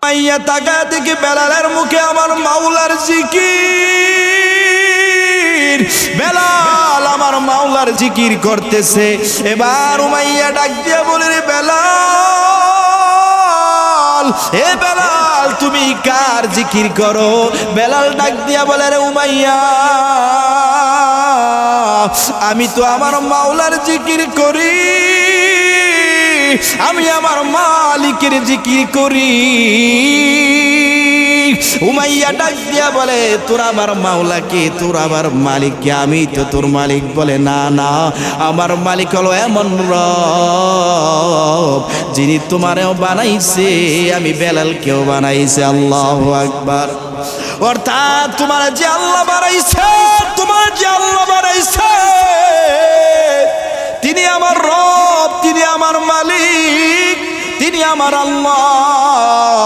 মাইয়া তাকা থেকে বেলালের মুখে আমার মাওলার জিকির, বেলাল আমার মাওলার জিকির করতেছে। এবার উমাইয়া ডাক দিয়া বলে, রে বেলাল, এ বেলাল তুমি কার জিকির করো? বেলাল ডাক দিয়া বলে, রে উমাইয়া আমি তো আমার মাওলার জিকির করি, আমি আমার মালিকের জিকির করি। উমাইয়া ডাক দিয়া বলে, তোর আমার মাওলা কে? তোর আমার মালিক কে? আমি তো তোর মালিক। বলে, না না, আমার মালিক হলো এমন রব যিনি তোমারেও বানাইছে, আমি বেলালকেও বানাইছে। আল্লাহু আকবার। অর্থাৎ তোমার যে আল্লাহ বানাইছে, তোমার যে আল্লাহ বানাইছে তিনি আমার রব, তিনি আমার মালিক, তিনি আমার আল্লাহ।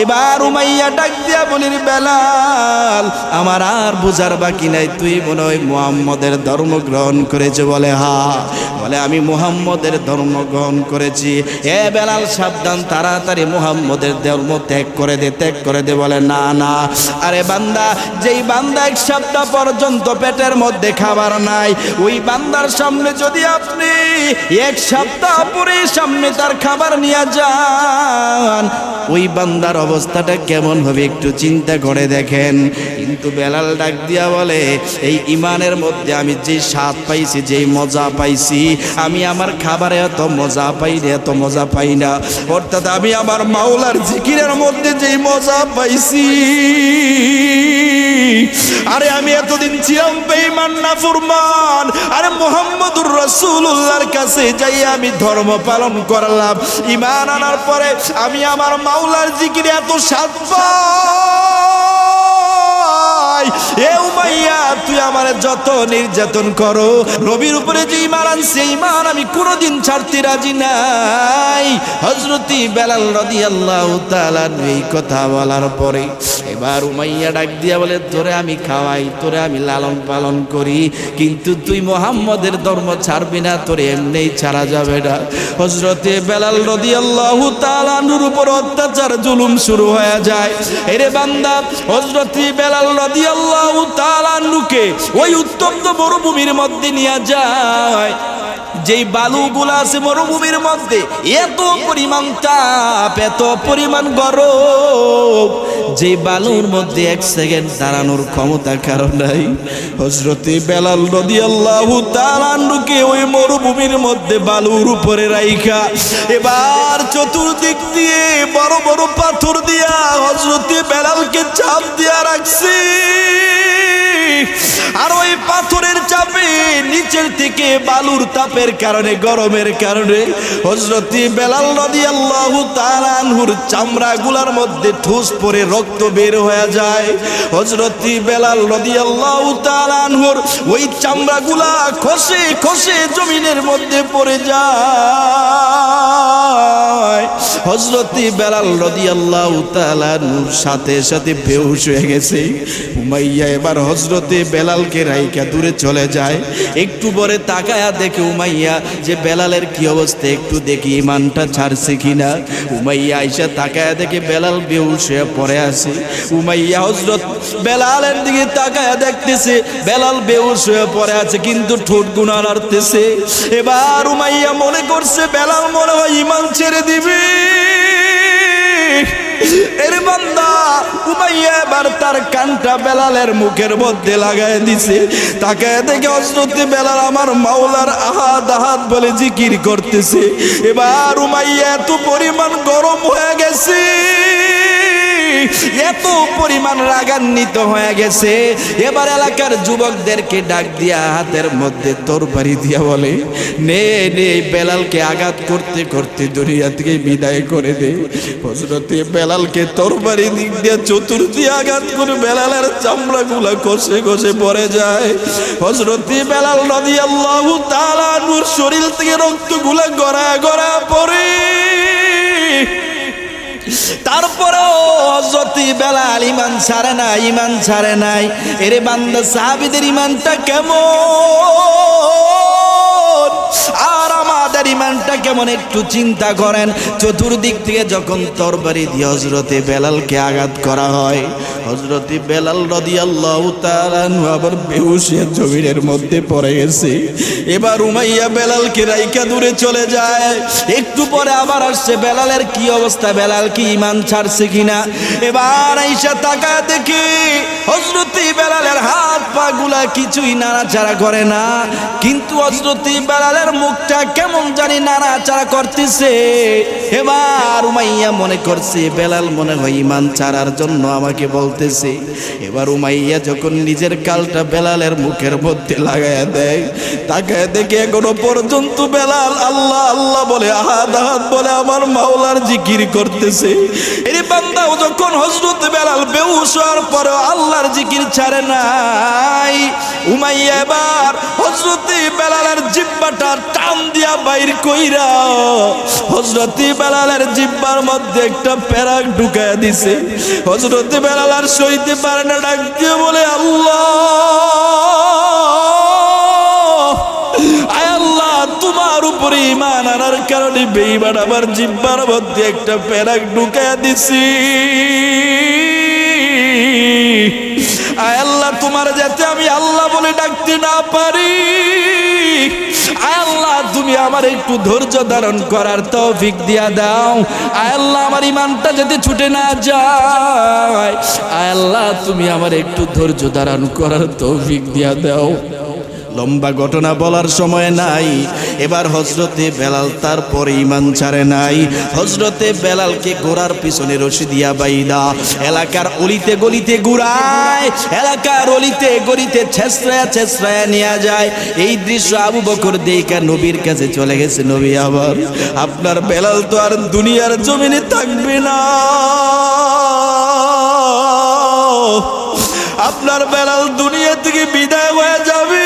এবার উমাইয়া ডাক দিয়া বলির, বেলাল আমার আর বুঝার বাকি নাই, তুই মনে হয় মুহাম্মদের ধর্ম গ্রহণ করেছে? বলে, হ্যাঁ। বলে, আমি মুহাম্মদের ধর্ম গ্রহণ করেছি। এ বেলাল সাবধান, তাড়াতাড়ি মুহাম্মদের ধর্ম ত্যাগ করে দে, ত্যাগ করে দে। বলে, না না, আরে বান্দা, যেই বান্দা এক সপ্তাহ পর্যন্ত পেটের মধ্যে খাবার নাই, ওই বান্দার সামনে যদি আপনি এক সপ্তাহ পরে সামনে তার খাবার নিয়ে যান, ওই বান্দার অবস্থাটা কেমন হবে একটু চিন্তা করে দেখেন। কিন্তু বেলাল ডাক দিয়া বলে, এই ইমানের মধ্যে আমি যে স্বাদ পাইছি, যেই মজা পাইছি, আমি আমার খাবারে এত মজা পাই না, এত মজা পাই না। অর্থাৎ আমি আমার মাওলার জিকিরের মধ্যে যেই মজা পাইছি, আরে আমি এতদিন ছিলাম বেঈমান নাফরমান, আরে মুহাম্মদুর রাসূলুল্লাহর কাছে যাই আমি ধর্ম পালন করলাম, ঈমান আনার পরে আমি আমার মাওলার জিকিরে এত স্বাদ পাই। এ উমাইয়া, তুই আমার যত নির্যাতন করো, নবীর উপরে যে ঈমান আনছে, ঈমান আমি কোনোদিন ছাড়তে রাজি নাই। হযরত বেলাল রাদিয়াল্লাহু তাআলা এই কথা বলার পরে এবার উমাইয়া ডাক দিয়া বলে, তোরে আমি খাওয়াই, তোরে আমি লালন পালন করি, কিন্তু তুই মুহাম্মদের ধর্ম ছাড়বি না, তোরে এমনিই ছাড়া যাবে না। হযরতে বেলাল রাদিয়াল্লাহু তাআলা নূর উপর অত্যাচার জুলুম শুরু হয়ে যায়। এরে বান্দা, হযরতে বেলাল রাদিয়াল্লাহু তাআলা নুকে ওই উত্তপ্ত মরুভূমির মধ্যে নিয়ে যায়। যেই বালুগুলা আছে মরুভূমির মধ্যে, এত পরিমাণ তাপ, এত পরিমাণ গরম, যে বালুর মধ্যে এক সেকেন্ড দাঁড়ানোর ক্ষমতা কারো নাই। হযরতে বেলাল রাদিয়াল্লাহু তাআলা আনহুকে ওই মরুভূমির মধ্যে বালুর উপরে রাইখা এবার চতুর্দিক দিয়ে বড় বড় পাথর দিয়া হযরতে বেলালকে চাপ দিয়া রাখছে। আর ওই পাথরের চাপে নিচের থেকে বালুর তাপের কারণে, গরমের কারণে হযরতে বেলাল রাদিয়াল্লাহু তাআলা আনহুর চামড়াগুলোর মধ্যে ঠুস পড়ে রক্ত বের হয়ে যায়। হযরতে বেলাল রাদিয়াল্লাহু তাআলা আনহুর ওই চামড়াগুলা খসে খসে জমিনের মধ্যে পড়ে যায়। হযরতে বেলাল রাদিয়াল্লাহু তাআলা আনহুর সাথে সাথে বেহুশ হয়ে গেছে। উমাইয়া এবার হযরতে বেলালকে রাইখা দূরে চলে যায়। একটু পরে তাকায়া দেখে উমাইয়া যে বেলালের কি অবস্থা, একটু দেখি ইমানটা ছাড়ছে কিনা। উমাইয়া আইসা তাকায়া দেখে বেলাল বেহুশ হয়ে পড়ে আছে। উমাইয়া হযরত বেলালের দিকে তাকায়া দেখতেছে বেলাল বেহুশ হয়ে পড়ে আছে, কিন্তু ঠোঁট গুনা নাড়তেছে। এবার উমাইয়া মনে করছে বেলাল মনে হয় ইমান ছেড়ে দিবে। এর বান্দা উমাইয়া এবার তার কানটা বেলালের মুখের মধ্যে লাগায় দিছে। তাকায় দেখে হযরতে বেলাল আমার মাওলার আহাদ আহাদ বলে জিকির করতেছে। এবার উমাইয়া এত পরিমাণ গরম হয়ে গেছে, এত পরিমাণ রাগান্বিত হয়ে গেছে। এবার এলাকার যুবকদেরকে ডাক দিয়া হাতের মধ্যে তরবারি দিয়া বলে, নে নে বেলালকে আঘাত করতে করতে দুনিয়া থেকে বিদায় করে দে। হযরতে বেলালকে তরবারি দিক দিয়া চতুর্দিকে আঘাত করে বেলালের চামড়াগুলা খসে খসে পড়ে যায়। হযরতে বেলাল রাদিয়াল্লাহু তাআলা আনহুর শরীর থেকে রক্তগুলা গড়ায় গড়ায় পড়ে। তারপরেও হযরতে বেলাল ঈমান ছাড়ে না, ঈমান ছাড়ে নাই। এরে বান্দা, সাহাবীদের ঈমানটা কেমন আর আমাদের তার ইমানটা কেমন একটু চিন্তা করেন। চতুর্দিক থেকে যখন তরবারি দিয়ে হযরতে বেলালকে আঘাত করা হয়, হযরতে বেলাল রাদিয়াল্লাহু তাআলা আবার বেহুশ হয়ে জমিনের মধ্যে পড়ে গেছে। এবার উমাইয়া বেলালকে রাইখা দূরে চলে যায়। একটু পরে আবার আসছে, বেলালের কি অবস্থা, বেলাল কি ঈমান ছাড়ছে কিনা। এবার আয়েশা তাকায় দেখি হযরতে বেলালের হাত পা গুলা কিছুই নাড়াচাড়া করে না, কিন্তু হযরতে বেলালের মুখটা কেমন জানি নাড়াচাড়া করতেছে। এবার উমাইয়া মনে করছে বেলাল মনে হয় ঈমান ছাড়ার জন্য আমাকে বলতেছে। এবার উমাইয়া যখন নিজের কালটা বেলালের মুখের মধ্যে লাগায়া দেয়, তাকায় দেখে এখনো পর্যন্ত বেলাল আল্লাহ আল্লাহ বলে, আহাদ আহাদ বলে আমার মাওলার জিকির করতেছে। এই বান্দাও যখন হযরত বেলাল বেহুশ হওয়ার পরে আল্লাহর জিকির ছাড়ে নাই, উমাইয়া এবার হযরত বেলালের জিহ্বাটা টান দিয়া বাইর কইরা হযরত বেলালের জিহ্বার মধ্যে একটা পেরাক ঢুকায়া দিছে। হযরত বেলাল আর সইতে পারে না, ডাক দিয়ে বলে আল্লাহ, আয় আল্লাহ, তোমার উপরে ঈমান আনার কারণে বেঈমান আমার জিহ্বার মধ্যে একটা পেরাক ঢুকায়া দিছি। আয় আল্লাহ, তোমার যাতে আমি আল্লাহ বলে ডাকতে না পারি, আয় আল্লাহ তুমি আমার একটু ধৈর্য ধারণ করার তৌফিক দিয়া দাও। আয় আল্লাহ আমার ঈমানটা যাতে ছুটে না যায়, আয় আল্লাহ তুমি আমার একটু ধৈর্য ধারণ করার তৌফিক দিয়া দাও। লম্বা ঘটনা বলার সময় নাই। এবার হযরতে বেলাল তারপরে ঈমান ছাড়ে নাই। হযরতে বেলালকে ঘোড়ার পিছনে রশি দিয়া বাইদা এলাকার অলিতে গলিতে ঘুরায়, এলাকার অলিতে গলিতে ছেঁচড়ায়া ছেঁচড়ায়া নিয়ে যায়। এই দৃশ্য আবু বকর দেখা নবীর কাছে চলে গেছে। নবী, আবার আপনার বেলাল তো আর দুনিয়ার জমিনে থাকবে না, আপনার বেলাল দুনিয়া থেকে বিদায় হয়ে যাবে।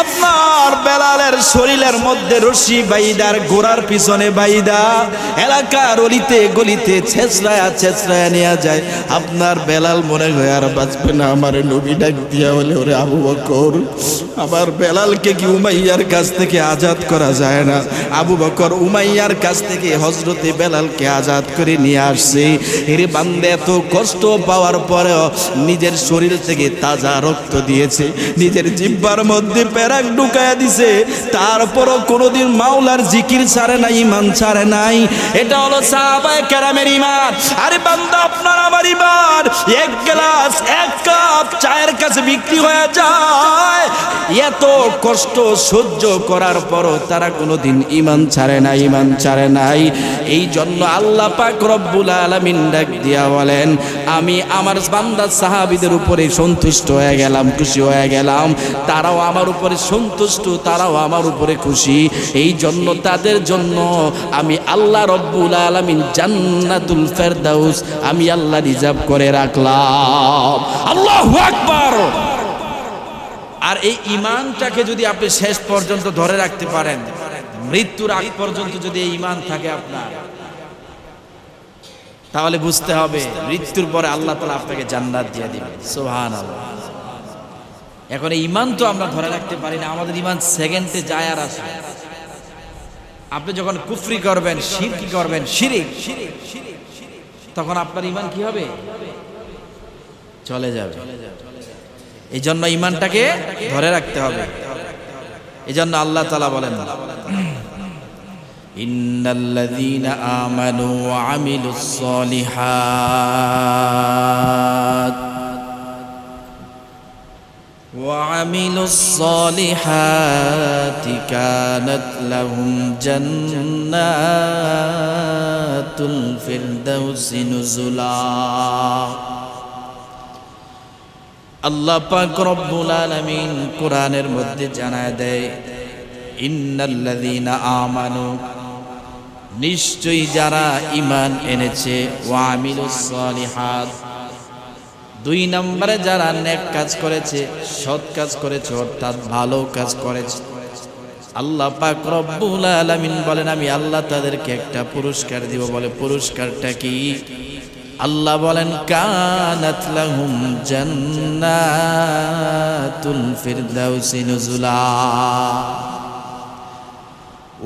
আপনার বেলালের শরীরের মধ্যে রশি বাইদার ঘোড়ার পিছনে বাইদা এলাকার অলিতে গলিতে ছেঁচড়ায়া ছেঁচড়ায়া নিয়ে যায়। আপনার বেলাল মনে হয় আর বাঁচবে না। আমার নবী ডাক দিয়া বলে, ওরে আবু বকর, আমার বেলালকে কি উমাইয়ার কাছ থেকে আজাদ করা যায় না? আবু বকর উমাইয়ার কাছ থেকে হযরতে বেলালকে আজাদ করে নিয়ে আসছে। এর বান্দা এত কষ্ট পাওয়ার পরেও নিজের শরীর থেকে তাজা রক্ত দিয়েছে, নিজের জিহ্বার মধ্যে পেরাক ঢুকায়া দিছে, তারপরও কোনোদিন মাওলার জিকির ছাড়ে নাই, ঈমান ছাড়ে নাই। এটা হলো সাহাবায়ে কেরামের ঈমান। আরে বান্দা, আপনার আমার ঈমান এক গ্লাস এক কাপ চায়ের কাছে বিক্রি হয়ে যায়। এত কষ্ট সহ্য করার পরও তারা কোনোদিন ঈমান ছাড়ে নাই, ঈমান ছাড়ে নাই। এই জন্য আল্লাহ পাক রব্বুল আলামিন ডাক দিয়া বলেন, আমি আমার বান্দা সাহাবীদের উপরে সন্তুষ্ট হয়ে গেলাম, খুশি হয়ে গেলাম। তারাও আমার উপরে সন্তুষ্ট, তারাও আমার উপরে খুশি। এই জন্য তাদের জন্য আমি আল্লাহ রব্বুল আলামিন জান্নাতুল ফেরদাউস আমি আল্লাহ রিজার্ভ করে রাখলাম। আল্লাহু আকবার। আর এই ঈমানটাকে যদি আপনি শেষ পর্যন্ত ধরে রাখতে পারেন, মৃত্যুর আগ পর্যন্ত যদি এই ঈমান থাকে আপনার, তাহলে বুঝতে হবে মৃত্যুর পরে আল্লাহ তাআলা আপনাকে জান্নাত দিয়ে দিবেন। সুবহানাল্লাহ। এখন এই ঈমান তো আমরা ধরে রাখতে পারি না, আমাদের ঈমান সেকেন্ডে যায় আর আসে। আপনি যখন কুফরি করবেন, শিরক করবেন, শিরিক, তখন আপনার ঈমান কি হবে? চলে যাবে। এই জন্য ঈমানটাকে ধরে রাখতে হবে। এই জন্য আল্লাহ তাআলা বলেন, ইন্নাল্লাযীনা আমানু ওয়া আমিলুস সালিহাত وعملوا الصالحات كانت لهم جنات الفردوس نزلا। আল্লাহ পাক রব্বুল আলামিন কোরআনের মধ্যে জানায় দেয়, ইন্নাল্লাযীনা আমানু, নিশ্চয়ই যারা ঈমান এনেছে, ওয়া আমিলুস সালিহাত, দুই নম্বরে যারা নেক কাজ করেছে, সৎ কাজ করেছে, অর্থাৎ ভালো কাজ করেছে, আল্লাহ পাক রব্বুল আলামিন বলেন আমি আল্লাহ তাদেরকে একটা পুরস্কার দিব। বলে পুরস্কারটা কি? আল্লাহ বলেন, কানাত লাহুম জান্নাতুল ফিরদাউসি নুজুলা।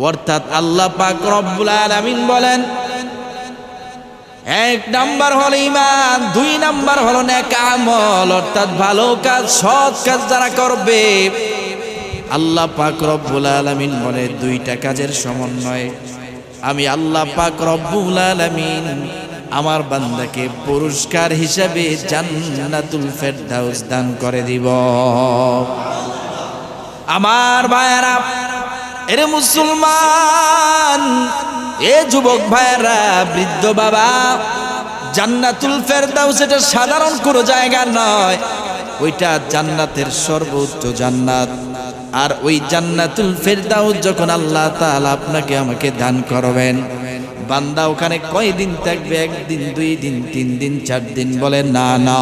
অর্থাৎ আল্লাহ পাক রব্বুল আলামিন বলেন, এক নাম্বার হলো ঈমান, দুই নাম্বার হলো নেক আমল, অর্থাৎ ভালো কাজ, সৎ কাজ যারা করবে আল্লাহ পাক রব্বুল আলামিন বলে দুইটা কাজের সমন্বয়ে আমি আল্লাহ পাক রব্বুল আলামিন আমার বান্দাকে পুরস্কার হিসেবে জান্নাতুল ফেরদাউস দান করে দিব। আমার ভাইয়েরা, এরে মুসলমান, এ যুবক ভাইয়েরা, বৃদ্ধ বাবা, জান্নাতুল ফেরদাউস এটা সাধারণ কোনো জায়গা নয়, ওইটা জান্নাতের সর্বোচ্চ জান্নাত। আর ওই জান্নাতুল ফেরদাউস যখন আল্লাহ তাআলা আপনাকে আমাকে দান করবেন, বান্দা ওখানে কয়দিন থাকবে? একদিন, 2 দিন, 3 দিন, 4 দিন? বলে না না,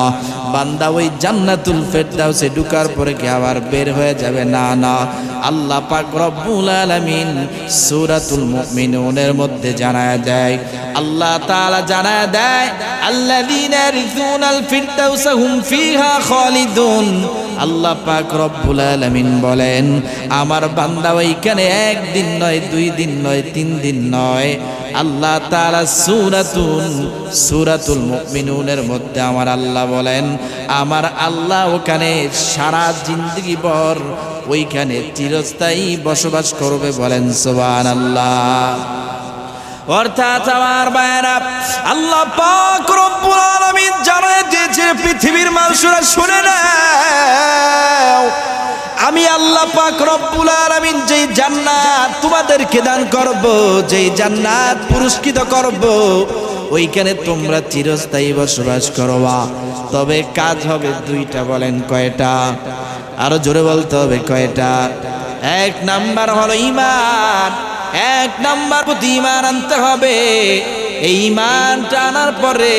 বান্দা ওই জান্নাতুল ফেরদাউসে ঢোকার পরে কি আবার বের হয়ে যাবে? না না, আল্লাহ পাক রব্বুল আলামিন সূরাতুল মুমিনুনের মধ্যে জানায় দেয়, আল্লাহ তাআলা জানায় দেয়, আল্লাযীনা ইয়ারিসুনাল ফিরদাউসা হুম ফিহা খালিদুন। আল্লাহ পাক রব্বুল আলামিন বলেন, আমার বান্দা ওইখানে 1 দিন নয়, 2 দিন নয়, 3 দিন নয়, আল্লাহ তাআলা সূরাতুল মুমিনুনের মধ্যে আমার আল্লাহ বলেন, আমার আল্লাহ ওখানে সারা জিন্দেগি ভর ওইখানে চিরস্থায়ী বসবাস করবে। বলেন সুবহানাল্লাহ। অর্থাৎ আমার ভাইয়েরা, আল্লাহ পাক রব্বুল আলামিন জানায় দিয়েছে পৃথিবীর মানুষরা শুনে নাও, আমি আল্লাহ পাক রব্বুল আলামিন যেই জান্নাত তোমাদেরকে দান করব, যেই জান্নাত পুরস্কৃত করব, ওইখানে তোমরা চিরস্থায়ী বসবাস করবা। তবে কাজ হবে 2টা। বলেন কয়টা? আরো জোরে বলতে হবে কয়টা? 1 নাম্বার হলো ঈমান। 1 নাম্বার প্রতি ঈমান আনতে হবে। এই ঈমানটা আনার পরে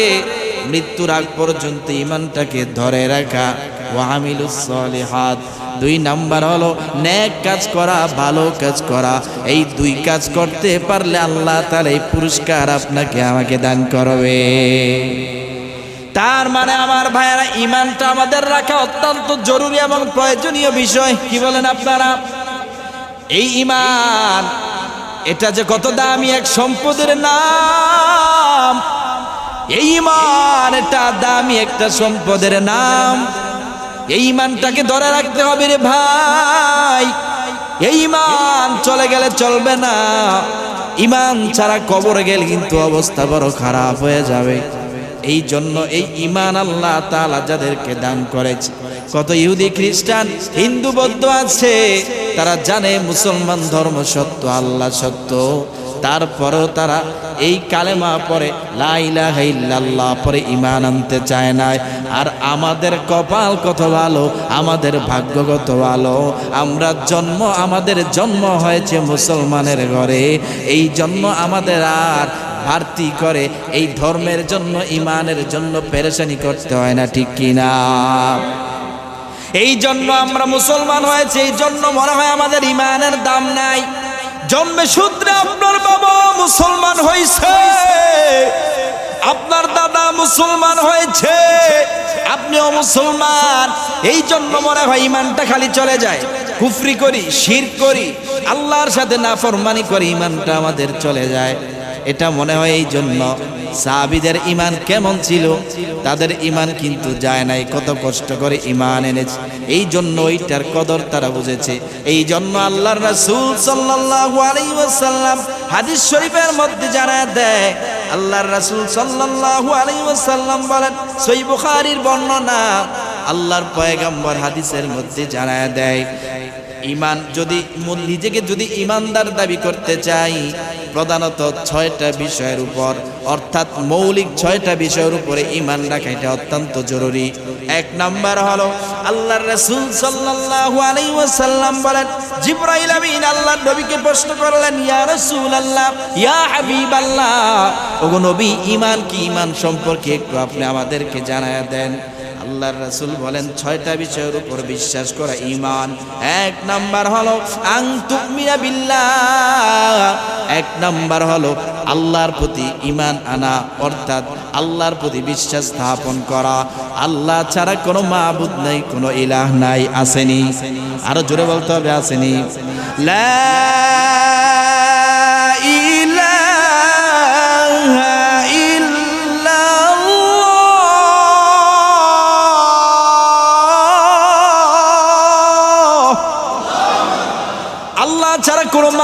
মৃত্যুর আগ পর্যন্ত ঈমানটাকে ধরে রাখা, ওয়া আমিলুস সলিহাত। 2 নাম্বার হলো নেক কাজ করা, ভালো কাজ করা। এই 2 কাজ করতে পারলে আল্লাহ তাআলা এই পুরস্কার আপনাকে আমাকে দান করবে। তার মানে আমার ভাইয়েরা, ঈমানটা আমাদের রাখা অত্যন্ত জরুরি এবং প্রয়োজনীয় বিষয়। কি বলেন আপনারা? এই ঈমান, এটা যে কত দামি এক সম্পদের নাম। এই ঈমান, এটা দামি একটা সম্পদের নাম। এই ঈমানটাকে ধরে রাখতে হবে রে ভাই। এই ঈমান চলে গেলে চলবে না। ঈমান ছাড়া কবরে গেলে কিন্তু অবস্থা বড় খারাপ হয়ে যাবে। এই জন্য এই ঈমান আল্লাহ তাআলা যাদেরকে দান করেছে, কত ইহুদি, খ্রিস্টান, হিন্দু, বৌদ্ধ আছে, তারা জানে মুসলমান ধর্ম সত্য, আল্লাহ সত্য, তারপরেও তারা এই কালেমা পড়ে, লা ইলাহা ইল্লাল্লাহ পরে ঈমান আনতে চায় না। আর আমাদের কপাল কত ভালো, আমাদের ভাগ্য কত ভালো, আমাদের জন্ম হয়েছে মুসলমানের ঘরে। এই জন্য আমাদের আর ভারতী করে এই ধর্মের জন্য, ঈমানের জন্য পেরেশানি করতে হয় না। ঠিক কিনা? এই জন্য আমরা মুসলমান হয়েছে, এই জন্য মনে হয় আমাদের ঈমানের দাম নাই। জন্মে সূত্রে আপনার বাবা মুসলমান হয়েছে, আপনার দাদা মুসলমান হয়েছে, আপনিও মুসলমান, এই জন্য মনে হয় ঈমানটা খালি চলে যায়। কুফরি করি, শিরক করি, আল্লাহর সাথে নাফরমানি করি, ঈমানটা আমাদের চলে যায়। এটা মনে হয়। এই জন্য সাহাবীদের ঈমান কেমন ছিল? তাদের ঈমান কিন্তু যায় নাই, কত কষ্ট করে ঈমান এনেছে। এই জন্য ওইটার কদর তারা বুঝেছে। এই জন্য আল্লাহর রাসূল সাল্লাল্লাহু আলাইহি ওয়াসাল্লাম হাদিস শরীফের মধ্যে জানায় দেয়, আল্লাহর রাসূল সাল্লাল্লাহু আলাইহি ওয়াসাল্লাম বলেন, সহিহ বুখারীর বর্ণনা, আল্লাহর পয়গম্বর হাদিসের মধ্যে জানায় দেয়, ঈমান যদি নিজেকে যদি ঈমানদার দাবি করতে চাই, প্রধানত 6টা বিষয়ের উপর, অর্থাৎ মৌলিক 6টা বিষয়ের উপরে ঈমান রাখা এটা অত্যন্ত জরুরি। 1 নাম্বার হলো, আল্লাহর রাসূল সাল্লাল্লাহু আলাইহি ওয়াসাল্লাম বলেন, জিবরাইল আমিন আল্লাহর নবীকে প্রশ্ন করলেন, ইয়া রাসূলুল্লাহ, ইয়া হাবিবাল্লাহ, ওগো নবী, ঈমান কি? ঈমান সম্পর্কে একটু আপনি আমাদেরকে জানায়া দেন। আল্লাহর রাসূল বলেন, 6টা বিষয়ের উপর বিশ্বাস করা ঈমান। 1 নাম্বার হলো আন তুমিনা বিল্লাহ। 1 নাম্বার হলো আল্লাহর প্রতি ঈমান আনা, অর্থাৎ আল্লাহর প্রতি বিশ্বাস স্থাপন করা। আল্লাহ ছাড়া কোনো মাবুদ নাই, কোনো ইলাহ নাই। আসেনি? আরো জোরে বলতে হবে, আসেনি? লা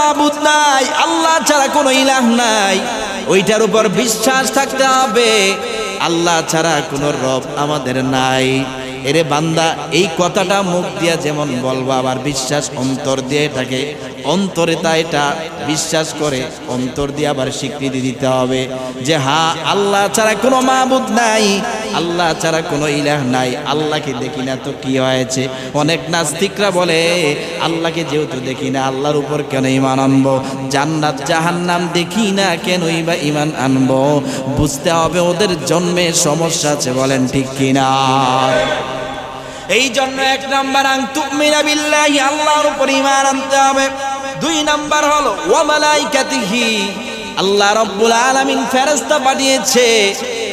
মাবুদ নাই, আল্লাহ ছাড়া কোনো ইলাহ নাই, ওইটার উপর বিশ্বাস থাকতে হবে। আল্লাহ ছাড়া কোনো রব আমাদের নাই। এরে বান্দা, এই কথাটা মুখ দিয়া যেমন বলবো, আবার বিশ্বাস অন্তর দিয়ে এটাকে অন্তরে তা এটা বিশ্বাস করে অন্তর দিয়ে আবার স্বীকৃতি দিতে হবে যে হ্যাঁ, আল্লাহ ছাড়া কোনো মাবুদ নাই, আল্লাহ ছাড়া কোনো ইলাহ নাই। আল্লাহকে দেখি না তো কি হয়েছে? অনেক নাস্তিকরা বলে আল্লাহকে যেহেতু দেখি না, আল্লাহর উপর কেন ঈমান আনবো? জান্নাত জাহান্নাম দেখি না, কেনই বা ঈমান আনবো? বুঝতে হবে ওদের জন্মে সমস্যা আছে, বলেন ঠিক কিনা? এই জন্য 1 নাম্বার আনতুমিনা বিল্লাহি, আল্লাহর উপর ঈমান আনতে হবে। 2 নাম্বার হলো ওয়া মালাইকাতিহি, আল্লাহ রাব্বুল আলামিন ফেরেশতা পাঠিয়েছে,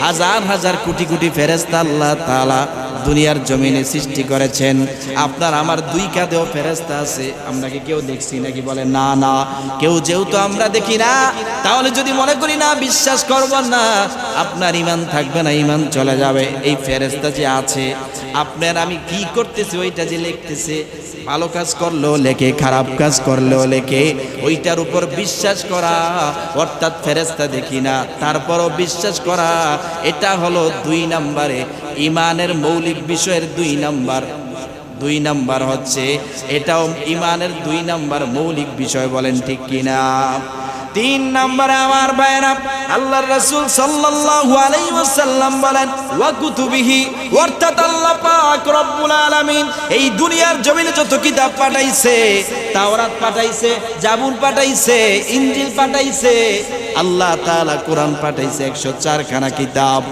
হাজার হাজার কোটি কোটি ফেরেশতা আল্লাহ তাআলা দুনিয়ার জমিনে সৃষ্টি করেছেন। আপনার আমার 2 কাঁধেও ফেরেশতা আছে, আমরা কি কেউ দেখছি নাকি? বলে না না, কেউ যেহেতু আমরা দেখি না, তাহলে যদি মনে করি না বিশ্বাস করব না, আপনার ঈমান থাকবে না, ঈমান চলে যাবে। এই ফেরেশতা যে আছে, আপনার আমি কি করতেছি ওইটা যে লিখতেছে, ভালো কাজ করলেও লেখে, খারাপ কাজ করলেও লেখে, ওইটার উপর বিশ্বাস করা, অর্থাৎ ফেরেশতা দেখি না তারপরও বিশ্বাস করা, এটা হলো 2 নম্বরে ঈমানের মৌলিক বিষয়ের 2 নাম্বার হচ্ছে, এটাও ঈমানের 2 নাম্বার মৌলিক বিষয়, বলেন ঠিক কিনা? 3 নম্বরে আমার ভাইরা, আল্লাহর রাসূল সাল্লাল্লাহু আলাইহি ওয়াসাল্লাম বলেন ওয়া কুতুবিহি, অর্থাৎ আল্লাহ পাক রব্বুল আলামিন এই দুনিয়ার জমিনে যত কিতাব পাঠাইছে, তাওরাত পাঠাইছে, জাবুর পাঠাইছে, ইনজিল পাঠাইছে, আল্লাহ তাআলা কোরআন পাঠাইছে 104 খানা কিতাব।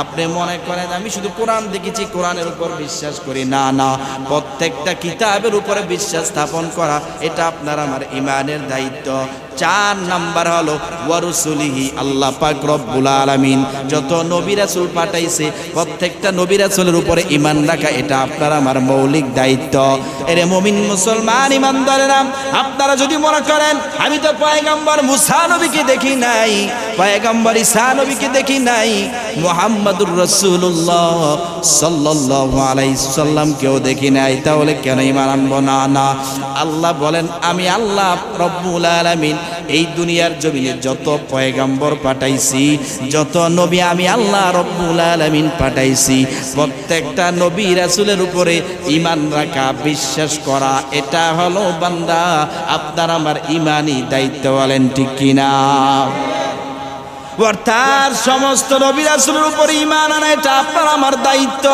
আপনি মনে করেন আমি শুধু কোরআন দেখেছি, কোরআনের উপর বিশ্বাস করি? না না, প্রত্যেকটা কিতাবের উপরে বিশ্বাস স্থাপন করা এটা আপনার আমার ঈমানের দায়িত্ব। 4 নাম্বার হলো ওয়া রাসূলিহি, আল্লাহ পাক রব্বুল আলামিন যত নবী রাসূল পাঠাইছে প্রত্যেকটা নবী রাসূলের উপরে ঈমান রাখা এটা আপনার আমার মৌলিক দায়িত্ব। এরে মুমিন মুসলমান ঈমানদারেরা, আপনারা যদি মনে করেন আমি তো পয়গম্বর মুসা নবীকে দেখি নাই, পয়গম্বর ঈসা নবীকে দেখি নাই, মুহাম্মাদুর রাসূলুল্লাহ সাল্লাল্লাহু আলাইহি সাল্লাম কেউ দেখি নাই, তাহলে কেন ঈমান আনবো? না না, আল্লাহ বলেন আমি আল্লাহ রব্বুল আলামিন এই দুনিয়ার জমিনে যত পয়গম্বর পাঠাইছি, যত নবী আমি আল্লাহ রব্বুল আলামিন পাঠাইছি, প্রত্যেকটা নবী রাসূলের উপরে ঈমান রাখা, বিশ্বাস করা, এটা হলো বান্দা আপনার আমার ঈমানি দায়িত্ব, বলেন ঠিক কিনা? অর্থাৎ সমস্ত নবী রাসূলের উপরে ঈমান আনা এটা আপনার আমার দায়িত্ব।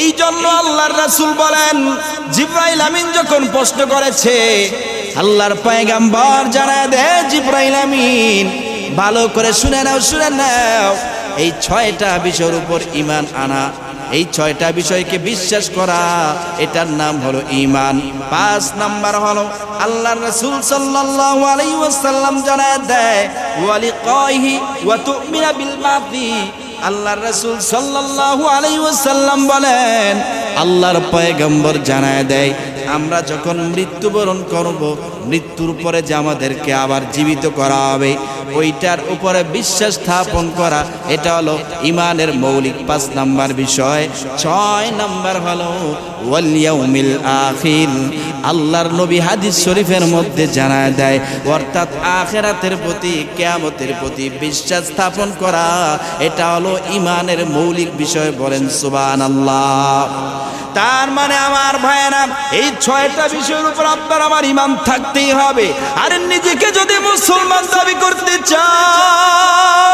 এই জন্য আল্লাহর রাসূল বলেন, জিবরাইল আমিন যখন প্রশ্ন করেছে, আল্লাহর পয়গম্বর জানায় দেয়, জিবরাইল আমিন ভালো করে শুনে নাও, এই 6টা বিষয়ের উপর ঈমান আনা, এই 6টা বিষয়কে বিশ্বাস করা, এটার নাম হলো ঈমান। 5 নাম্বার হলো আল্লাহর রাসূল সাল্লাল্লাহু আলাইহি ওয়াসাল্লাম জানায় দেয় ওয়া লিকাইহি ওয়া তুমিনা বিল বাতি, আল্লাহর রাসূল সাল্লাল্লাহু আলাইহি ওয়াসাল্লাম বলেন, আল্লাহর পয়গম্বর জানায় দেয় আমরা যখন মৃত্যুবরণ করব, মৃত্যুর পরে যে আমাদেরকে আবার জীবিত করা হবে, ওইটার উপরে বিশ্বাস স্থাপন করা, এটা হলো ঈমানের মৌলিক 5 নাম্বার বিষয়। 6 নাম্বার হলো ওয়াল ইয়াউমিল আখির, আল্লাহর নবী হাদিস শরীফের মধ্যে জানায় দেয়, অর্থাৎ আখিরাতের প্রতি, কিয়ামতের প্রতি বিশ্বাস স্থাপন করা, এটা হলো ঈমানের মৌলিক বিষয়, বলেন সুবহানাল্লাহ। তার মানে আমার ভাইয়েরা, এই 6টা বিষয়ের উপর আপনার আমার ঈমান থাকতেই হবে। আর নিজেকে যদি মুসলমান দাবি করতে চাও,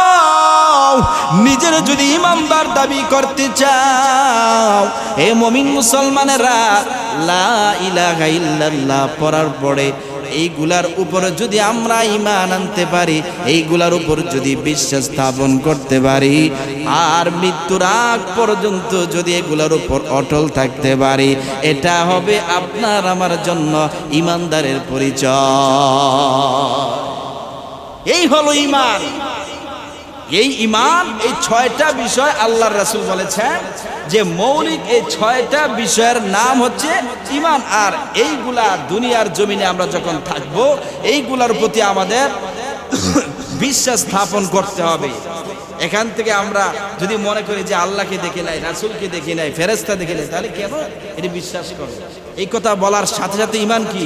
নিজের যদি ঈমানদার দাবি করতে চাও, এ মুমিন মুসলমানেরা, লা ইলাহা ইল্লাল্লাহ পড়ার পরে এইগুলার উপরে যদি আমরা ঈমান আনতে পারি, এইগুলার উপর যদি বিশ্বাস স্থাপন করতে পারি, আর মৃত্যুর আগ পর্যন্ত যদি এগুলার উপর অটল থাকতে পারি, এটা হবে আপনার আমার জন্য ঈমানদারের পরিচয়। এই হলো ঈমান। এই ঈমান, এই 6টা বিষয় আল্লাহর রাসূল বলেছেন যে মৌলিক, এই 6টা বিষয়ের নাম হচ্ছে ঈমান। আর এইগুলা দুনিয়ার জমিনে আমরা যখন থাকব, এইগুলার প্রতি আমাদের বিশ্বাস স্থাপন করতে হবে। এখান থেকে আমরা যদি মনে করি যে আল্লাহকে দেখি নাই, রাসূলকে দেখি নাই, ফেরেশতা দেখি নাই, তাহলে কেন এটি বিশ্বাস করব? এই কথা বলার সাথে সাথে ঈমান কি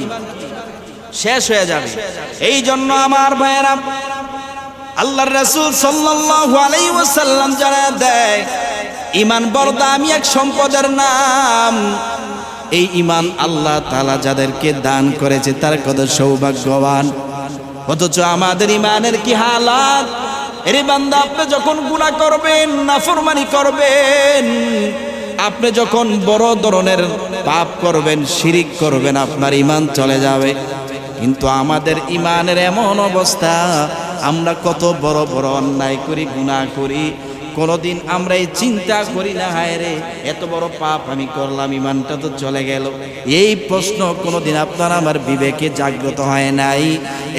শেষ হয়ে যাবে। এই জন্য আমার ভাইয়েরা, আল্লাহর রাসূল সাল্লাল্লাহু আলাইহি ওয়াসাল্লাম জানায় দেয়, ঈমান বড় দামি এক সম্পদের নাম। এই ঈমান আল্লাহ তাআলা যাদেরকে দান করেছে তারা কত সৌভাগ্যবান। অথচ আমাদের ঈমানের কি হালাত! এরে বান্দা, আপনি যখন গুনাহ করবেন, নাফরমানি করবেন, আপনি যখন বড় ধরনের পাপ করবেন, শিরিক করবেন, আপনার ঈমান চলে যাবে। কিন্তু আমাদের ঈমানের এমন অবস্থা, আমরা কত বড় বড় অন্যায় করি, গুনাহ করি, কোনোদিন আমরা এই চিন্তা করি না, হায় রে এত বড় পাপ আমি করলাম, ঈমানটা তো চলে গেল। এই প্রশ্ন কোনোদিন আপনার আমার বিবেকে জাগ্রত হয় নাই।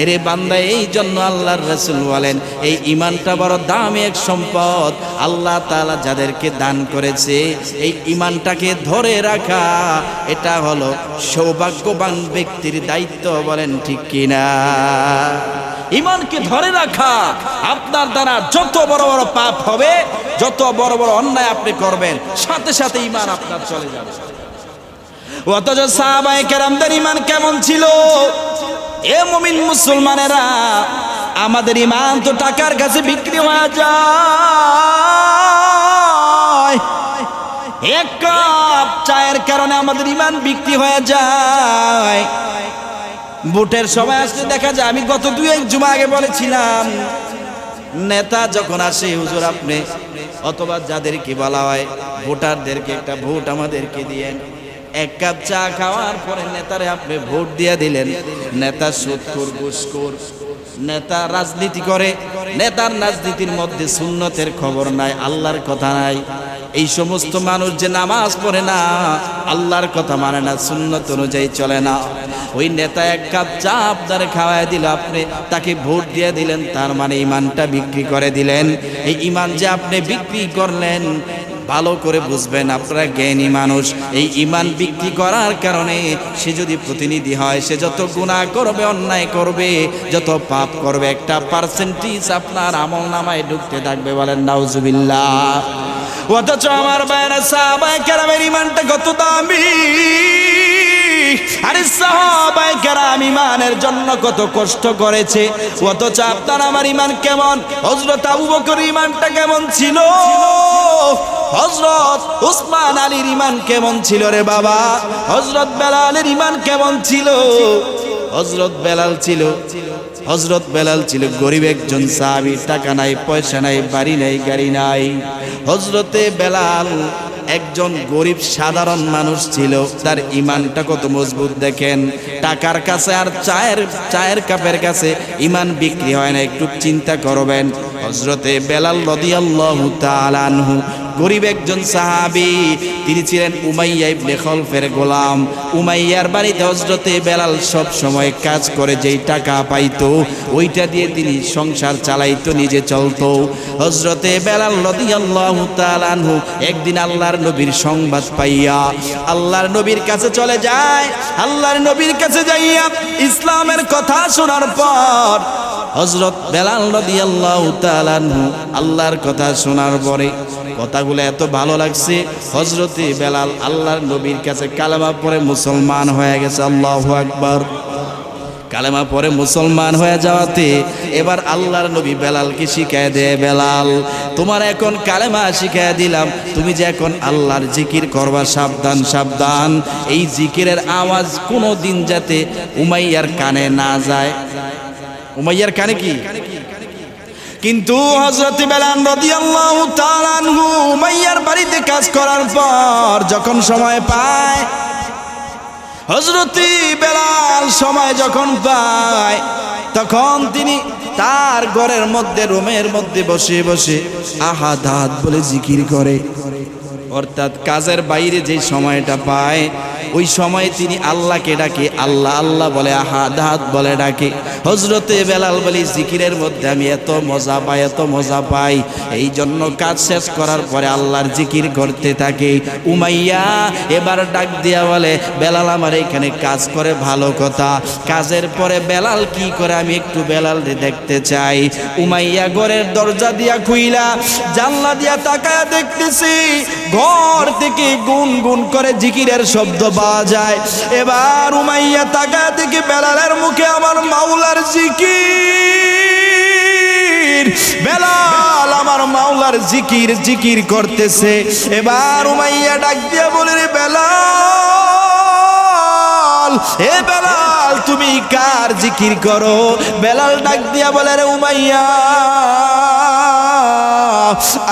এরে বান্দা, এই জন্য আল্লাহর রাসূল বলেন, এই ঈমানটা বড় দামি এক সম্পদ। আল্লাহ তাআলা যাদেরকে দান করেছে, এই ঈমানটাকে ধরে রাখা এটা হলো সৌভাগ্যবান ব্যক্তির দায়িত্ব। বলেন ঠিক কিনা? ঈমানকে ধরে রাখা, আপনার দ্বারা যত বড় বড় পাপ হবে, যত বড় বড় অন্যায় আপনি করবেন, সাথে সাথে ঈমান আপনার চলে যাবে। অথচ সাহাবায়ে কেরামদের ঈমান কেমন ছিল? এ মুমিন মুসলমানেরা, আমাদের ঈমান তো টাকার কাছে বিক্রি হয়ে যায়। এক কাপ চায়ের কারণে আমাদের ঈমান বিক্রি হয়ে যায়। ভোটের সময় আসলে দেখা যায়, আমি গত 2-1 জুমা আগে বলেছিলাম, নেতা যখন আসে, হুজুর আপনি অথবা যাদেরকে বলা হয় ভোটারদেরকে একটা ভোট আমাদেরকে দিয়েন। এক কাপ চা খাওয়ার পরে নেতারে আপনি ভোট দিয়ে দিলেন। নেতা সুদখোর, ঘুষখোর, নেতা রাজনীতি করে, নেতার রাজনীতির মধ্যে সুন্নতের খবর নাই, আল্লাহর কথা নাই। এই সমস্ত মানুষ যে নামাজ পড়ে না, আল্লাহর কথা মানে না, সুন্নত অনুযায়ী চলে না, ওই নেতা এক কাপ চা আপনার খাওয়ায় দিল, আপনি তাকে ভোট দিয়ে দিলেন, তার মানে ঈমানটা বিক্রি করে দিলেন। এই ঈমান যে আপনি বিক্রি করলেন, ভালো করে বুঝবেন, আপনারা জ্ঞানী মানুষ। এই ঈমান বিক্রি করার কারণে সে যদি প্রতিনিধি হয়, সে যত গুনাহ করবে, অন্যায় করবে, যত পাপ করবে, একটা পার্সেন্টেজ আপনার আমলনামায় ঢুকতে থাকবে। বলেন নাউজুবিল্লাহ। অথচ আমার ভাইয়েরা, সাহাবায়ে কেরামের ঈমানটা কত দামি! আরে সাহাবায়ে কেরাম ঈমানের জন্য কত কষ্ট করেছে। অথচ আপনার আমার ঈমান কেমন? হযরত আবু বকর ঈমানটা কেমন ছিল? হযরত উসমান আলীর ঈমান কেমন ছিল রে বাবা? হযরত বেলালের ঈমান কেমন ছিল? হযরত বেলাল ছিল গরিব একজন সাহাবী, টাকা নাই, পয়সা নাই, বাড়ি নাই, গাড়ি নাই। হযরতে বেলাল একজন গরিব সাধারণ মানুষ ছিল, তার ঈমানটা কত মজবুত দেখেন। টাকার কাছে আর চায়ের কাপের কাছে ঈমান বিক্রি হয় না, একটু চিন্তা করবেন। হযরতে বেলাল রাদিয়াল্লাহু তাআলা আনহু গরিব একজন সাহাবী, তিনি ছিলেন উমাইয়া ইবনে খলফের গোলাম। উমাইয়ার বাড়িতে হযরতে বেলাল সব সময় কাজ করে যেই টাকা পাইতো, ওইটা দিয়ে তিনি সংসার চালাইতো, নিজে চলতো। হযরতে বেলাল রাদিয়াল্লাহু তাআলা আনহু একদিন আল্লাহর নবীর সংবাদ পাইয়া আল্লাহর নবীর কাছে চলে যায়। আল্লাহর নবীর কাছে যাইয়া ইসলামের কথা শোনার পর হযরত বেলাল রাদিয়াল্লাহু তাআলা আনহু আল্লাহর কথা শোনার পরে কথাগুলো এত ভালো লাগছে, হযরতে বেলাল আল্লাহর নবীর কাছে কালেমা পড়ে মুসলমান হয়ে গেছে। আল্লাহু আকবার। কালেমা পড়ে মুসলমান হয়ে যাওয়াতে এবার আল্লাহর নবী বেলালকে শিখায় দেয়, বেলাল তোমার এখন কালেমা শিখায় দিলাম, তুমি যে এখন আল্লাহর জিকির করবা, সাবধান সাবধান, এই জিকিরের আওয়াজ কোনো দিন যাতে উমাইয়ার কানে না যায়। উমাইয়ার কানে কি? কিন্তু হযরত বেলাল রাদিয়াল্লাহু তাআলা আনহু উমাইয়ার বাড়িতে কাজ করার পর যখন সময় পায়, হযরত বেলাল সময় যখন পায়, তখন তিনি তার ঘরের মধ্যে, রুমের মধ্যে বসে বসে আহাদ আহাদ বলে জিকির করে। অর্থাৎ কাজের বাইরে যে সময়টা পায়, ওই সময় তিনি আল্লাহকে ডাকে, আল্লাহ আল্লাহ বলে, আহাদ আহাদ বলে ডাকে। হযরতে বেলাল বলে, জিকিরের মধ্যে আমি এত মজা পাই, এত মজা পাই, এই জন্য কাজ শেষ করার পরে আল্লাহর জিকির করতে থাকে। উমাইয়া এবার ডাক দিয়া বলে, বেলাল আমার এখানে কাজ করে, ভালো কথা, কাজের পরে বেলাল কি করে আমি একটু বেলালকে দেখতে চাই। উমাইয়া ঘরের দরজা দিয়া খুইলা জানলা দিয়া তাকায়া দেখতেছি, ঘর থেকে গুন গুন করে জিকিরের শব্দ পাওয়া যায়। এবার উমাইয়া তাকায় দেখে বেলালের মুখে আমার মাওলার জিকির, বেলাল আমার মাওলার জিকির জিকির করতেছে। এবার উমাইয়া ডাক দিয়া বলে, রে বেলাল, এ বেলাল তুমি কার জিকির করো? বেলাল ডাক দিয়া বলে, রে উমাইয়া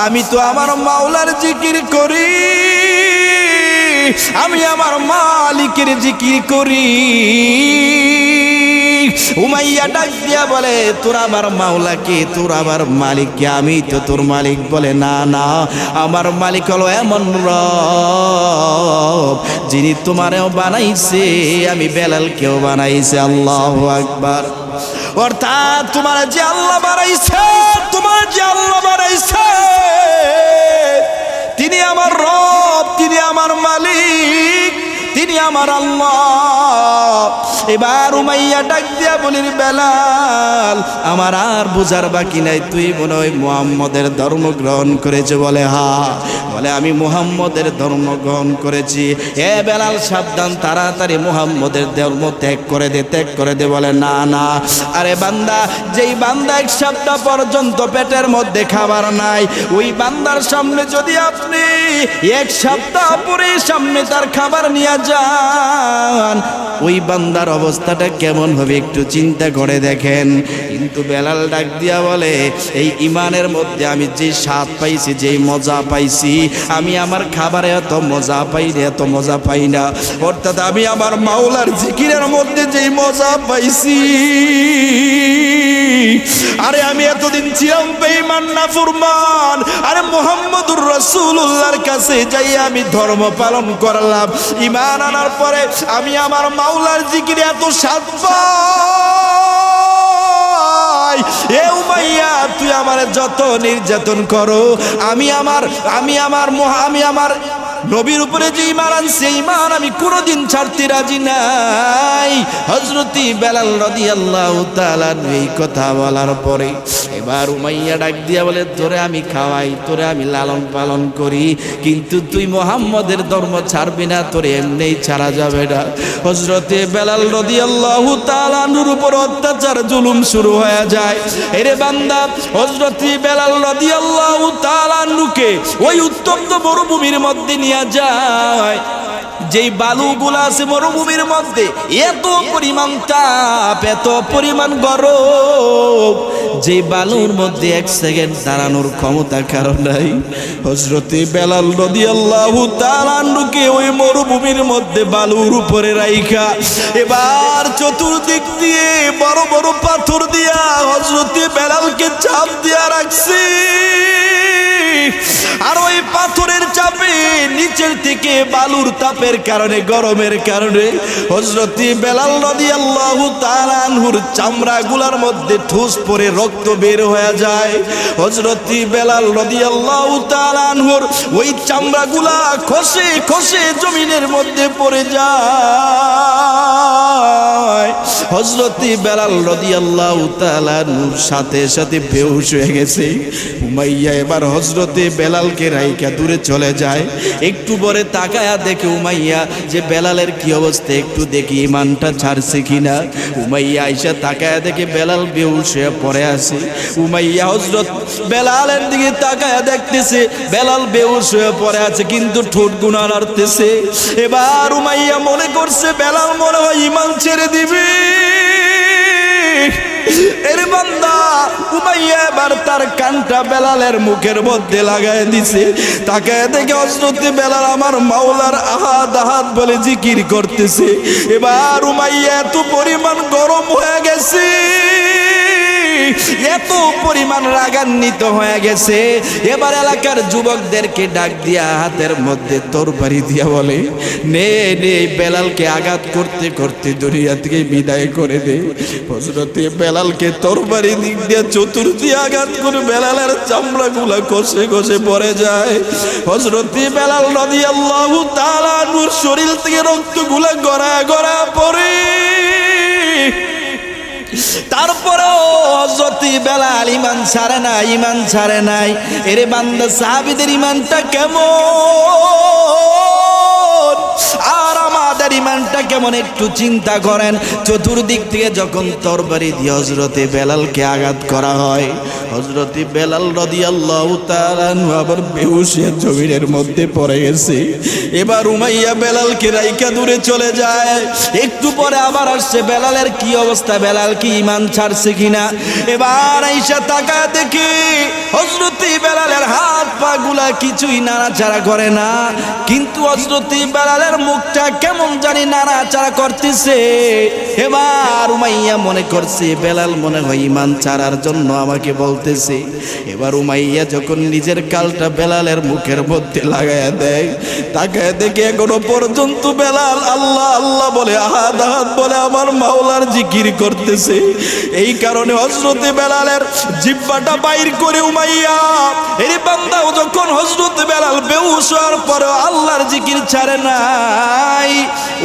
আমি তো আমার মাওলার জিকির করি, আমি আমার মালিকের জিকির করি। উমাইয়া ডাক দিয়া বলে, তোর আমার মাওলাকে, তোর আমার মালিককে? আমি তো তোর মালিক। বলে, না না, আমার মালিক হলো এমন রব যিনি তোমারেও বানাইছে, আমি বেলালকেও বানাইছে। আল্লাহু আকবার। অর্থাৎ তোমার যে আল্লাহ বানাইছে, তোমার যে আল্লাহ বানাইছে তিনি আমার রব, তিনি আমার মালিক, তিনি আমার আল্লাহ। এবার উমাইয়া ডাক দিয়া বলির, বেলাল আমার আর বুঝার বাকি নাই, তুই মনে হয় মুহাম্মদের ধর্ম গ্রহণ করেছে? বলে, হ্যাঁ। বলে, আমি মুহাম্মদের ধর্ম গ্রহণ করেছি। এ বেলাল সাবধান, তাড়াতাড়ি মুহাম্মদের ধর্ম ত্যাগ করে দে, ত্যাগ করে দে। বলে, না না, আরে বান্দা, যেই বান্দা এক সপ্তাহ পর্যন্ত পেটের মধ্যে খাবার নাই, ওই বান্দার সামনে যদি আপনি এক সপ্তাহ পরে সামনে তার খাবার নিয়ে যান, ওই বান্দার অবস্থাটা কেমন হবে একটু চিন্তা করে দেখেন। কিন্তু বেলাল ডাক দিয়া বলে, এই ইমানের মধ্যে আমি যে স্বাদ পাইছি, যেই মজা পাইছি, আমি আমার খাবারে এত মজা পাই না, এত মজা পাই না। অর্থাৎ আমি আমার মাওলার জিকিরের মধ্যে যেই মজা পাইছি, আরে আমি এতদিন ছিলাম বেঈমান নাফরমান, আরে মুহাম্মদুর রাসূলুল্লাহর কাছে যাই আমি ধর্ম পালন করলাম, ঈমান আনার পরে আমি আমার মাওলার জিকিরে এত স্বাদ পাই। এ উমাইয়া তুই আমার যত নির্যাতন করো, আমি আমার নবীর উপরে যে ঈমান আনছে, ঈমান আমি কোনোদিন ছাড়তে রাজি নাই। হযরত বেলাল রাদিয়াল্লাহু তাআলা এই কথা বলার পরে এবার উমাইয়া ডাক দিয়া বলে, তোরে আমি খাওয়াই, তোরে আমি লালন পালন করি, কিন্তু তুই মুহাম্মদের ধর্ম ছাড়বি না, তোরে এমনিই ছাড়া যাবে না। হযরত বেলাল রাদিয়াল্লাহু তাআলা নূর উপর অত্যাচার জুলুম শুরু হয়ে যায়। এরে বান্দা, হযরত বেলাল রাদিয়াল্লাহু তাআলা নুকে ওই উত্তপ্ত মরুভূমির মধ্যে নিয়ে যায়। যেই বালুগুলা আছে মরুভূমির মধ্যে, এত পরিমাণ তাপ, এত পরিমাণ গরম, যেই বালুর মধ্যে এক সেকেন্ড দাঁড়ানোর ক্ষমতা কারো নাই। হযরত বেলাল রাদিয়াল্লাহু তাআলা আনহুকে ওই মরুভূমির মধ্যে বালুর উপরে রাইখা এবার চতুর্দিক দিয়ে বড় বড় পাথর দিয়া হযরত বেলালকে চাপ দিয়া রাখছে। আর ওই পাথরের চাপে নিচের থেকে বালুর তাপের কারণে, গরমের কারণে হযরত বেলাল রাদিয়াল্লাহু তাআলা আনহুর চামড়াগুলোর মধ্যে ঠুস পড়ে রক্ত বের হয়ে যায়। হযরত বেলাল রাদিয়াল্লাহু তাআলা আনহুর ওই চামড়াগুলা খসে খসে জমিনের মধ্যে পড়ে যায়। হযরত বেলাল রাদিয়াল্লাহু তাআলা আনহুর সাথে সাথে বেহুশ হয়ে গেছে। উমাইয়া এবার হযরত বেলালকে রাইখা দূরে চলে যায়। একটু পরে তাকায়া দেখে উমাইয়া যে বেলালের কি অবস্থা, একটু দেখি ঈমানটা ছাড়ছে কিনা। উমাইয়া আইসা তাকায়া দেখে বেলাল বেহুশ হয়ে পড়ে আছে। উমাইয়া হযরত বেলালের দিকে তাকায়া দেখতেছে বেলাল বেহুশ হয়ে পড়ে আছে, কিন্তু ঠোঁট গুনা নাড়তেছে। এবার উমাইয়া মনে করছে বেলাল মনে হয় ঈমান ছেড়ে দিবে। এর বান্দা উমাইয়া এবার তার কানটা বেলালের মুখের মধ্যে লাগায় দিছে। তাকে দেখে হযরত বেলাল আমার মাওলার আহাদ আহাদ বলে জিকির করতেছে। এবার উমাইয়া এত পরিমাণ গরম হয়ে গেছে, এত পরিমাণ রাগান্বিত হয়ে গেছে। এবার এলাকার যুবকদেরকে ডাক দিয়া হাতের মধ্যে তরবারি দিয়া বলে, নে নে বেলালকে আঘাত করতে করতে দুনিয়া থেকে বিদায় করে দে। হযরত বেলালকে তরবারি দিক দিয়ে চতুর্থী আঘাত করে বেলালের চামড়াগুলা কষে কষে পড়ে যায়। হযরত বেলাল রাদিয়াল্লাহু তাআলা আনহুর শরীর থেকে রক্তগুলা গড়ায় গড়ায় পড়ে। তারপরেও হযরত বেলাল ঈমান ছাড়ে না, ঈমান ছাড়ে নাই। এরে বান্দা, সাহাবীদের ঈমানটা কেমন আর আমাদের তার ইমানটা কেমন একটু চিন্তা করেন। চতুর্দিক থেকে যখন তরবারি দিয়ে হযরতে বেলালকে আঘাত করা হয়, হযরতে বেলাল রাদিয়াল্লাহু তাআলা আনহু আবার বেহুশ হয়ে জমিনের মধ্যে পড়ে গেছে। এবার উমাইয়া বেলালকে রাইখা দূরে চলে যায়। একটু পরে আবার আসছে, বেলালের কি অবস্থা, বেলাল কি ঈমান ছাড়ছে কিনা। এবার আয়েশা তাকায় দেখে হযরতে বেলালের হাত পা গুলা কিছুই নাড়াচাড়া করে না, কিন্তু হযরতে বেলালের মুখটা কেমন জানি নাড়াচাড়া করতেছে। এবার উমাইয়া মনে করছে বেলাল মনে হয় ঈমান ছাড়ার জন্য আমাকে বলতেছে। এবার উমাইয়া যখন নিজের কালটা বেলালের মুখের মধ্যে লাগায়া দেয়, তাকায় দেখে এখনো পর্যন্ত বেলাল আল্লাহ আল্লাহ বলে, আহাদ আহাদ বলে আমার মাওলার জিকির করতেছে। এই কারণে হযরতে বেলালের জিহ্বাটা বাইর করে উমাইয়া, এই বান্দাও যখন হযরতে বেলাল বেহুশ হওয়ার পরে আল্লাহর জিকির ছাড়ে নাই,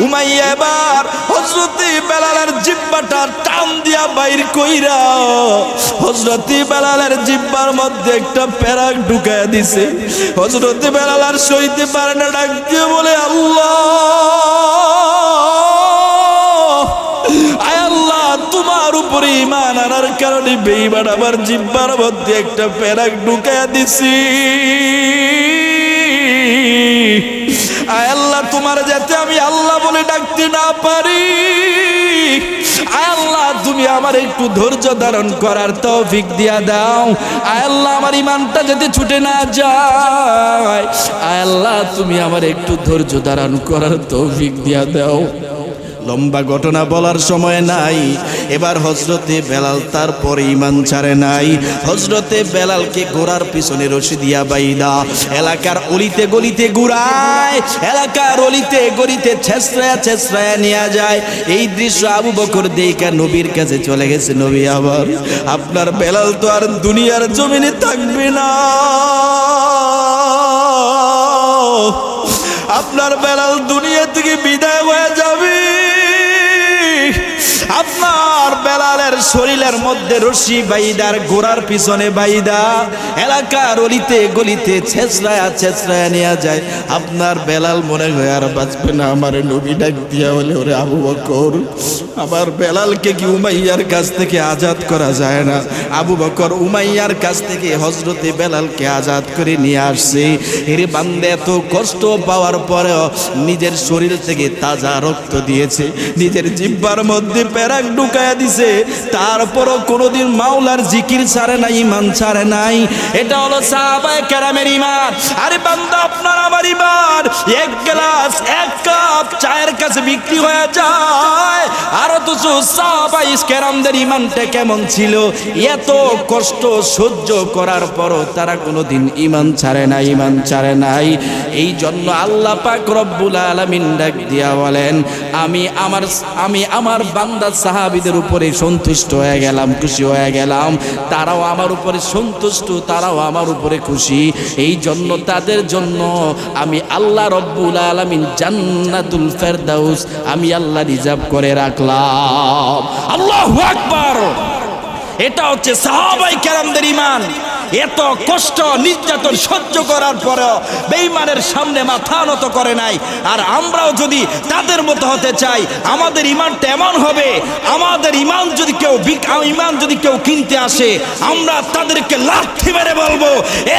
উমাইয়া এবার হযরতে বেলালের জিহ্বাটা টান দিয়া বাইর কইরা হযরতে বেলালের জিহ্বার মধ্যে একটা পেরাক ঢুকায়া দিছে। হযরতে বেলাল আর সইতে পারে না, ডাক দিয়ে বলে আল্লাহ, আয় আল্লাহ, তোমার উপরে ঈমান আনার কারণে বেঈমান আমার জিহ্বার মধ্যে একটা পেরাক ঢুকায়া দিছি। আয় আল্লাহ, তোমার যাতে আমি আল্লাহ বলে ডাকতে না পারি, আয় আল্লাহ তুমি আমার একটু ধৈর্য ধারণ করার তৌফিক দিয়া দাও। আয় আল্লাহ আমার ঈমানটা যাতে ছুটে না যায়, আয় আল্লাহ তুমি আমার একটু ধৈর্য ধারণ করার তৌফিক দিয়া দাও। লম্বা ঘটনা বলার সময় নাই। এবার হযরতে বেলাল তারপরে ঈমান ছাড়ে নাই। হযরতে বেলালকে ঘোড়ার পিছনে রশি দিয়া বাইদা এলাকার অলিতে গলিতে ঘুরায়, এলাকার অলিতে গলিতে ছেঁচড়ায়া ছেঁচড়ায়া নিয়ে যায়। এই দৃশ্য আবু বকর দেখে নবীর কাছে চলে গেছে। নবী, আবার আপনার বেলাল তো আর দুনিয়ার জমিনে থাকবে না, আপনার বেলাল দুনিয়া থেকে বিদায় হয়ে যাবে। আপনার বেলালের শরীরের মধ্যে রশি বাইদার ঘোড়ার পিছনে বাইদা এলাকার অলিতে গলিতে ছেঁচড়ায়া ছেঁচড়ায়া নিয়ে যায়। আপনার বেলাল মনে হয় আর বাঁচবে না। আমার নবী ডাক দিয়া বলে, ওরে আবু বকর, আমার বেলালকে কি উমাইয়ার কাছ থেকে আজাদ করা যায় না? আবু বকর উমাইয়ার কাছ থেকে হযরতে বেলালকে আজাদ করে নিয়ে আসছে। এর বান্দা এত কষ্ট পাওয়ার পরেও নিজের শরীর থেকে তাজা রক্ত দিয়েছে, নিজের জিহ্বার মধ্যে পেরাক ঢুকায়া দিছে, তারপরও কোনোদিন মাওলার জিকির ছাড়ে নাই, ঈমান ছাড়ে নাই। এটা হলো সাহাবায়ে কেরামের ঈমান। আরে বান্দা, আপনার আমার ঈমান এক গ্লাস এক কাপ চায়ের কাছে বিক্রি হয়ে যায়। আর অথচ সাহাবায়ে কেরামদের ঈমানটা কেমন ছিল, এত কষ্ট সহ্য করার পরও তারা কোনোদিন ঈমান ছাড়ে নাই, ঈমান ছাড়ে নাই। এই জন্য আল্লাহ পাক রব্বুল আলামিন ডাক দিয়া বলেন, আমি আমার বান্দা সাহাবীদের উপরে সন্তুষ্ট হয়ে গেলাম, খুশি হয়ে গেলাম। তারাও আমার উপরে সন্তুষ্ট, তারাও আমার উপরে খুশি। এই জন্য তাদের জন্য আমি আল্লাহ রব্বুল আলামিন জান্নাতুল ফেরদাউস আমি আল্লাহ রিজার্ভ করে রাখলাম। আল্লাহু আকবার। এটা হচ্ছে সাহাবায়ে কেরামদের ঈমান। এত কষ্ট নির্যাতন সহ্য করার পরেও বেঈমানের সামনে মাথা নত করে নাই। আর আমরাও যদি তাদের মতো হতে চাই, আমাদের ঈমানটা এমন হবে, আমাদের ঈমান যদি কেউ কিনতে আসে, আমরা তাদেরকে লাথি মেরে বলবো,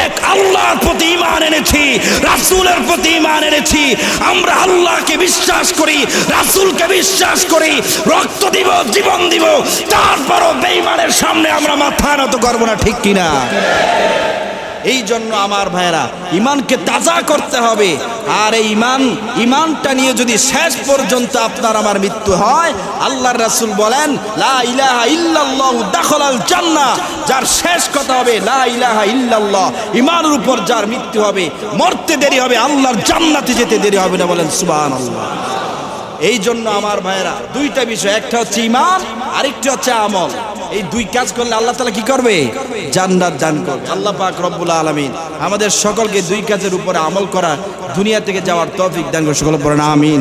এক আল্লাহর প্রতি ঈমান এনেছি, রাসূলের প্রতি ঈমান এনেছি। আমরা আল্লাহকে বিশ্বাস করি, রাসূলকে বিশ্বাস করি, রক্ত দিব, জীবন দিব, তারপরও বেঈমানের সামনে আমরা মাথা নত করবো না, ঠিক কিনা? এই জন্য আমার ভাইরা, ঈমানকে তাজা করতে হবে। আর এই ঈমানটা নিয়ে যদি শেষ পর্যন্ত আপনার আমার মৃত্যু হয়, আল্লাহর রাসূল বলেন, লা ইলাহা ইল্লাল্লাহু দাখালাল জান্নাহ। যার শেষ কথা হবে লা ইলাহা ইল্লাল্লাহ, ঈমানের উপর যার মৃত্যু হবে, মরতে দেরি হবে, আল্লাহর জান্নাতে যেতে দেরি হবে না। বলেন সুবহানাল্লাহ। এই জন্য আমার ভাইরা, দুইটা বিষয়, একটা হচ্ছে ঈমান, আরেকটা হচ্ছে আমল। এই দুই কাজ করলে আল্লাহ তাআলা কি করবে? জান্নাত দান করবে। আল্লাহ পাক রব্বুল আলামিন আমাদের সকলকে দুই কাজের উপরে আমল করা, দুনিয়া থেকে যাওয়ার তৌফিক দান করুন। সকলে পড়েন আমিন।